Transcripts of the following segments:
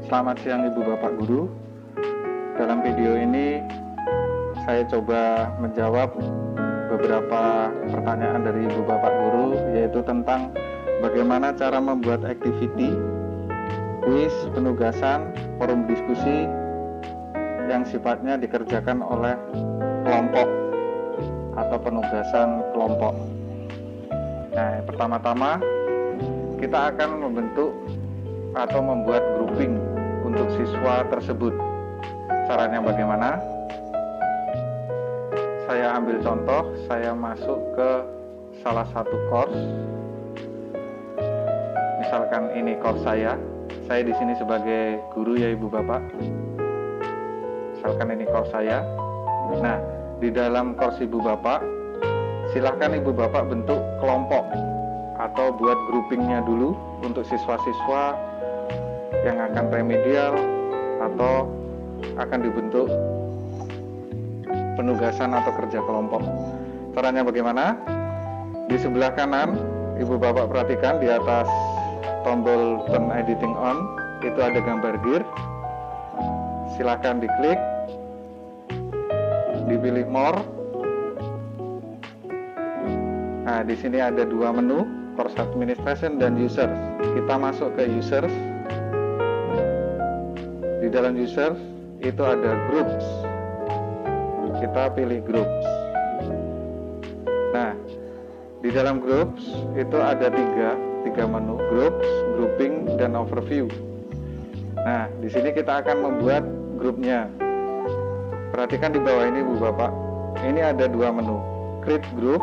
Selamat siang Ibu Bapak Guru. Dalam video ini saya coba menjawab beberapa pertanyaan dari Ibu Bapak Guru, yaitu tentang bagaimana cara membuat activity, kuis, penugasan, forum diskusi yang sifatnya dikerjakan oleh kelompok atau penugasan kelompok. Nah, pertama-tama kita akan membentuk atau membuat grouping untuk siswa tersebut. Caranya bagaimana? Saya ambil contoh, saya masuk ke salah satu course. Misalkan ini course saya di sini sebagai guru ya Ibu Bapak. Misalkan ini course saya. Nah, di dalam course Ibu Bapak, silahkan Ibu Bapak bentuk kelompok atau buat groupingnya dulu untuk siswa-siswa yang akan remedial atau akan dibentuk penugasan atau kerja kelompok. Caranya bagaimana? Di sebelah kanan Ibu Bapak perhatikan di atas tombol turn editing on itu ada gambar gear. Silakan diklik, dipilih more. Nah, di sini ada dua menu, course administration dan users. Kita masuk ke users. Di dalam users itu ada groups. Kita pilih groups. Nah, di dalam groups itu ada tiga menu, groups, grouping, dan overview. Nah, di sini kita akan membuat grupnya. Perhatikan di bawah ini Bu Bapak. Ini ada dua menu, create group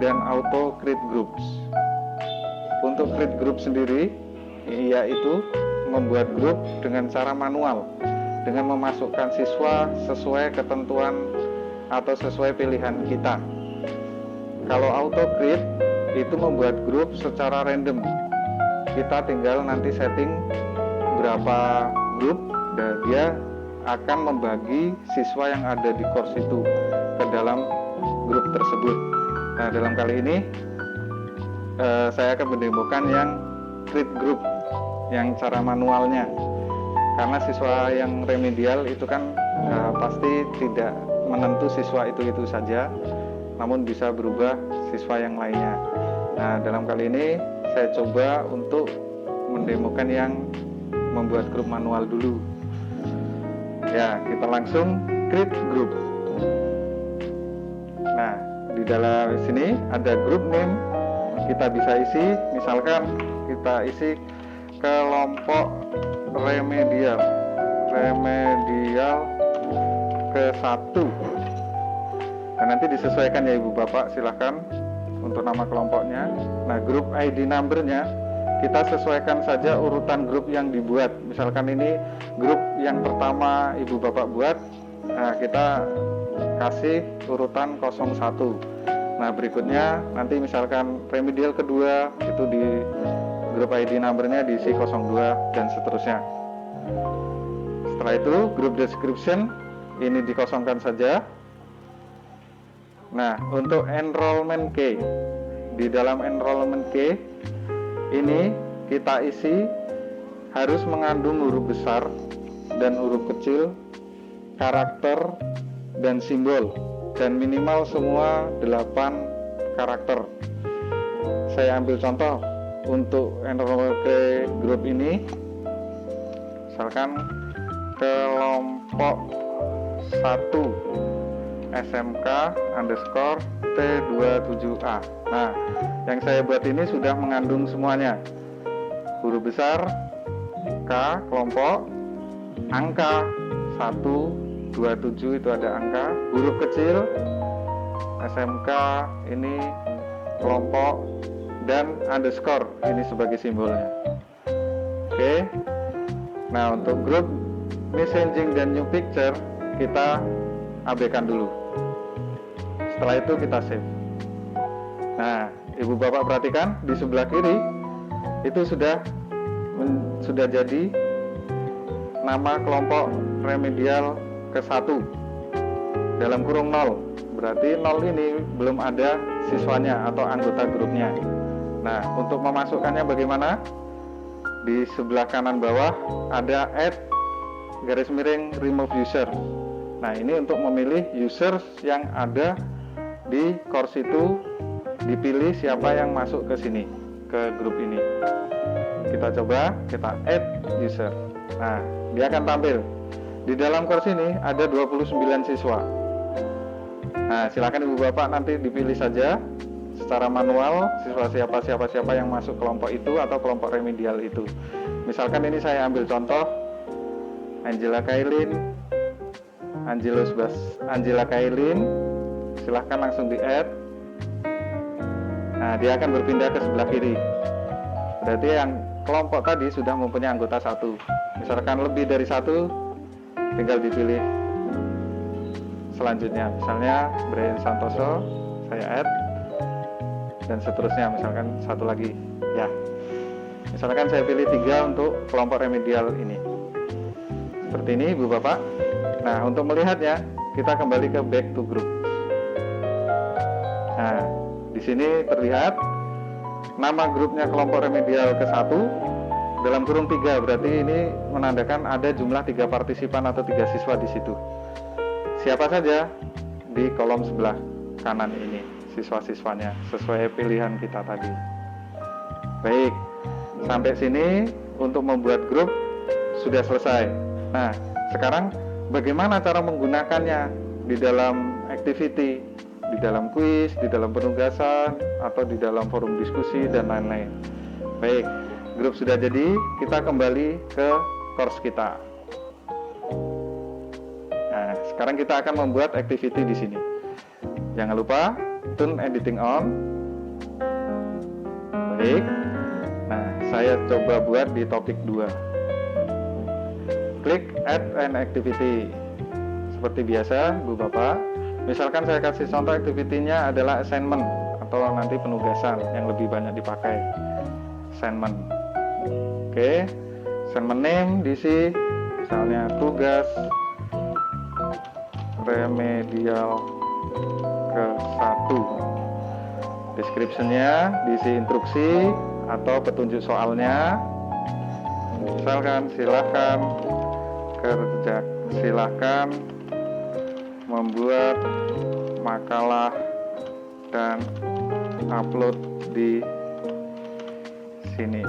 dan auto create groups. Untuk create group sendiri, yaitu membuat grup dengan cara manual, dengan memasukkan siswa sesuai ketentuan atau sesuai pilihan kita. Kalau auto create itu membuat grup secara random. Kita tinggal nanti setting berapa grup dan dia akan membagi siswa yang ada di course itu ke dalam grup tersebut. Nah, dalam kali ini saya akan mendemokan yang create group, yang cara manualnya, karena siswa yang remedial itu kan pasti tidak menentu siswa itu saja, namun bisa berubah siswa yang lainnya. Nah, dalam kali ini saya coba untuk mendemokan yang membuat grup manual dulu. Ya, kita langsung create group. Nah, di dalam sini ada group name, kita bisa isi, misalkan kita isi kelompok remedial ke-1. Dan nanti disesuaikan ya Ibu Bapak, silahkan untuk nama kelompoknya. Nah, grup ID number-nya kita sesuaikan saja urutan grup yang dibuat. Misalkan ini grup yang pertama Ibu Bapak buat, nah kita kasih urutan 01. Nah, berikutnya nanti misalkan remedial kedua itu di grup ID number-nya diisi 02 dan seterusnya. Setelah itu group description ini dikosongkan saja. Nah, untuk enrollment key, di dalam enrollment key ini kita isi harus mengandung huruf besar dan huruf kecil, karakter dan simbol, dan minimal semua 8 karakter. Saya ambil contoh untuk enrollment key grup ini, misalkan kelompok 1 SMK underscore T27A. Nah, yang saya buat ini sudah mengandung semuanya, huruf besar K kelompok, angka 127 itu ada angka, huruf kecil SMK ini kelompok, dan underscore ini sebagai simbolnya. Oke. Nah, untuk grup messaging dan new picture kita abaikan dulu. Setelah itu kita save. Nah, Ibu Bapak perhatikan di sebelah kiri itu sudah jadi nama kelompok remedial ke-1 dalam kurung 0. Berarti 0 ini belum ada siswanya atau anggota grupnya. Nah, untuk memasukkannya bagaimana? di sebelah kanan bawah ada add _remove user. Nah, ini untuk memilih user yang ada di course itu, dipilih siapa yang masuk ke sini, ke grup ini. Kita coba, kita add user. Nah, dia akan tampil. Di dalam course ini ada 29 siswa. Nah, silakan Ibu Bapak nanti dipilih saja secara manual siswa siapa yang masuk kelompok itu atau kelompok remedial itu. Misalkan ini saya ambil contoh Angela Kailin, Angela Kailin, silahkan langsung di add. Nah, dia akan berpindah ke sebelah kiri. Berarti yang kelompok tadi sudah mempunyai anggota satu. Misalkan lebih dari satu, tinggal dipilih selanjutnya. Misalnya Brian Santoso, saya add, dan seterusnya. Misalkan satu lagi, ya. Misalkan saya pilih 3 untuk kelompok remedial ini. Seperti ini, Ibu Bapak. Nah, untuk melihatnya, kita kembali ke back to group. Nah, di sini terlihat nama grupnya kelompok remedial ke-1 dalam kurung 3, berarti ini menandakan ada jumlah 3 partisipan atau 3 siswa di situ. Siapa saja di kolom sebelah kanan ini siswa-siswanya sesuai pilihan kita tadi. Baik, sampai sini untuk membuat grup sudah selesai. Nah, sekarang bagaimana cara menggunakannya di dalam activity, di dalam kuis, di dalam penugasan, atau di dalam forum diskusi, dan lain-lain. Baik, grup sudah jadi, kita kembali ke course kita. Nah, sekarang kita akan membuat activity di sini. Jangan lupa turn editing on. Baik. Nah, saya coba buat di topik 2. Klik add an activity. Seperti biasa, Bu Bapak. Misalkan saya kasih contoh activity-nya adalah assignment atau nanti penugasan yang lebih banyak dipakai. Assignment. Oke. Assignment name diisi misalnya tugas remedial ke-1. Description-nya diisi instruksi atau petunjuk soalnya. Misalkan silakan membuat makalah dan upload di sini.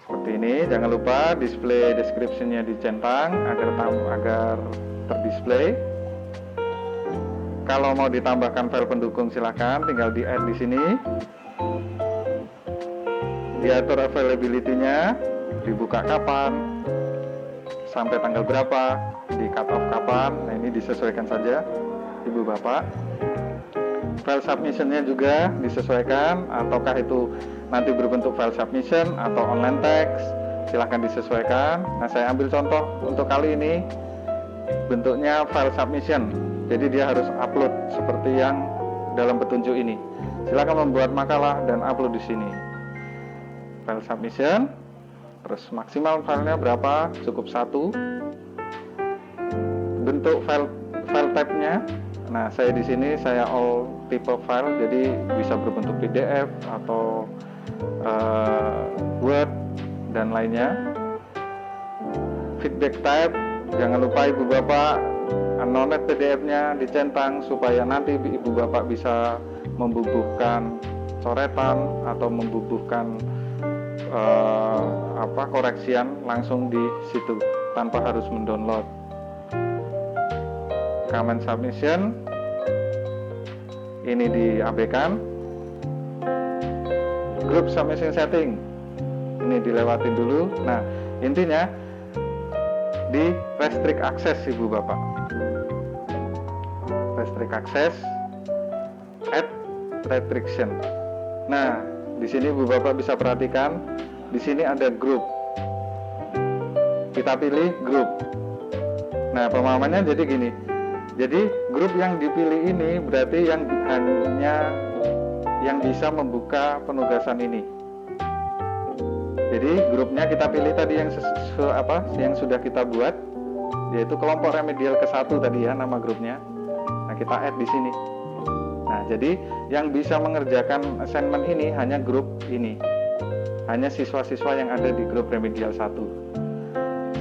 Seperti ini. Jangan lupa display description-nya dicentang agar terdisplay. Kalau mau ditambahkan file pendukung silahkan tinggal di add di sini. Diatur availability-nya, dibuka kapan, sampai tanggal berapa, di cut off kapan. Nah, ini disesuaikan saja Ibu Bapak. File submission-nya juga disesuaikan, ataukah itu nanti berbentuk file submission atau online text, silahkan disesuaikan. Nah, saya ambil contoh untuk kali ini bentuknya file submission, jadi dia harus upload seperti yang dalam petunjuk ini. Silahkan membuat makalah dan upload di sini. File submission, terus maksimal filenya berapa? Cukup 1. Bentuk file type-nya, nah saya di sini saya all type file, jadi bisa berbentuk PDF atau Word dan lainnya. Feedback type, jangan lupa Ibu Bapak anonet PDF-nya dicentang supaya nanti Ibu Bapak bisa membubuhkan coretan atau membubuhkan koreksian langsung di situ tanpa harus mendownload. Comment submission ini diabaikan. Group submission setting ini dilewatin dulu. Nah, intinya di restrict access Ibu Bapak. Restrict access, add restriction. Nah, di sini Ibu Bapak bisa perhatikan, di sini ada grup. Kita pilih grup. Nah, pemahamannya jadi gini. Jadi grup yang dipilih ini berarti yang hanya yang bisa membuka penugasan ini. Jadi grupnya kita pilih tadi yang yang sudah kita buat, yaitu kelompok remedial ke-1 tadi ya nama grupnya. Nah, kita add di sini. Nah, jadi yang bisa mengerjakan assignment ini hanya grup ini. hanya siswa-siswa yang ada di grup remedial 1.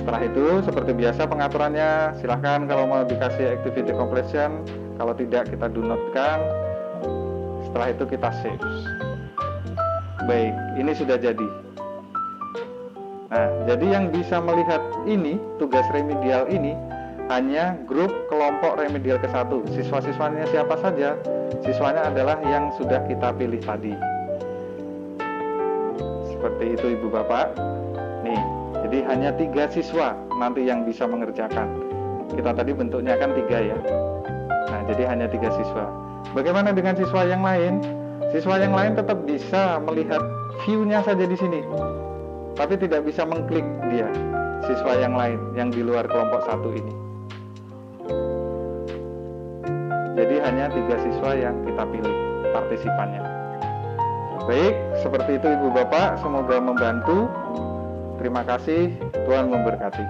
Setelah itu, seperti biasa pengaturannya, silahkan kalau mau dikasih activity completion, kalau tidak kita do not-kan. Setelah itu kita save. Baik, ini sudah jadi. Nah, jadi yang bisa melihat ini, tugas remedial ini, hanya grup kelompok remedial ke-1. Siswa-siswanya siapa saja? Siswanya adalah yang sudah kita pilih tadi. Seperti itu Ibu Bapak. Nih, jadi hanya 3 siswa nanti yang bisa mengerjakan. Kita tadi bentuknya kan 3 ya. Nah, jadi hanya 3 siswa. Bagaimana dengan siswa yang lain? Siswa yang lain tetap bisa melihat view-nya saja di sini, tapi tidak bisa mengklik dia, siswa yang lain yang di luar kelompok 1 ini. Jadi hanya 3 siswa yang kita pilih partisipannya. Baik, seperti itu Ibu Bapak, semoga membantu. Terima kasih, Tuhan memberkati.